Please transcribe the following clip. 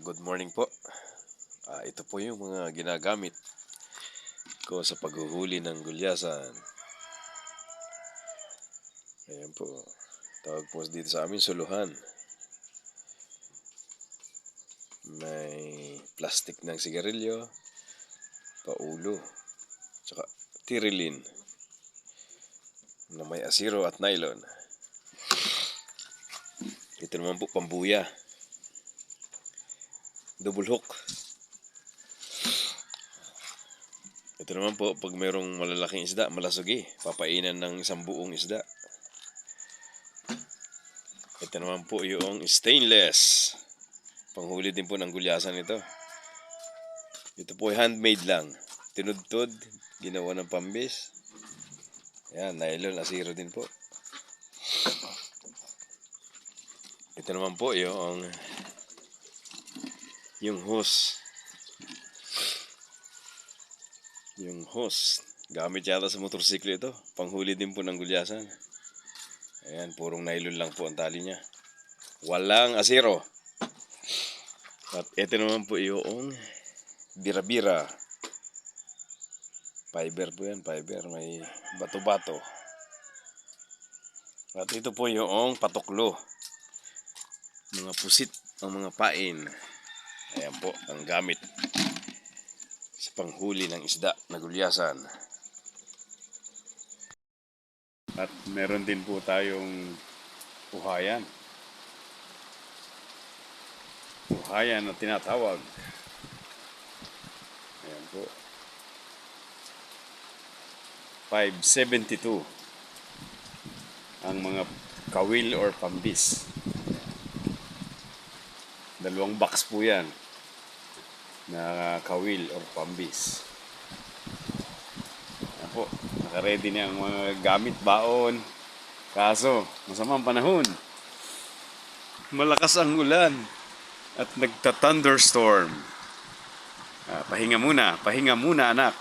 Good morning po. Ito po yung mga ginagamit ko sa paghuhuli ng gulyasan. Ayan po. Tawag po dito sa amin, suluhan. May plastic ng sigarilyo, paulo, tsaka tirilin na may asiro at nylon. Ito naman po pambuya. Double hook. Ito naman po pag mayroong malalaking isda, malasugi, papainan ng isang buong isda. Ito naman po yung stainless. Panghuli din po ng gulyasan ito. Ito po ay handmade lang. Tinudtod, ginawa ng pambis. Ayan, nylon, asiro din po. Ito naman po yung hose. Yung hose. Gamit yata sa motorsiklo ito. Panghuli din po ng gulyasan. Ayan, purong nylon lang po ang tali niya. Walang asiro. At ito naman po yung bira-bira. Fiber po yan, fiber. May bato-bato. At ito po yung patuklo. Mga pusit, ang mga pain. Ayan po, ang gamit sa panghuli ng isda na gulyasan. At meron din po tayong uhayan. Uhayan na tinatawag. Ayan po. 572 ang mga kawil or pambis. Dalawang box po yan na kawil or pambis. Ayan po, naka-ready na ang mga gamit, baon. Kaso, masamang panahon. Malakas ang ulan at nagta-thunderstorm. Pahinga muna anak.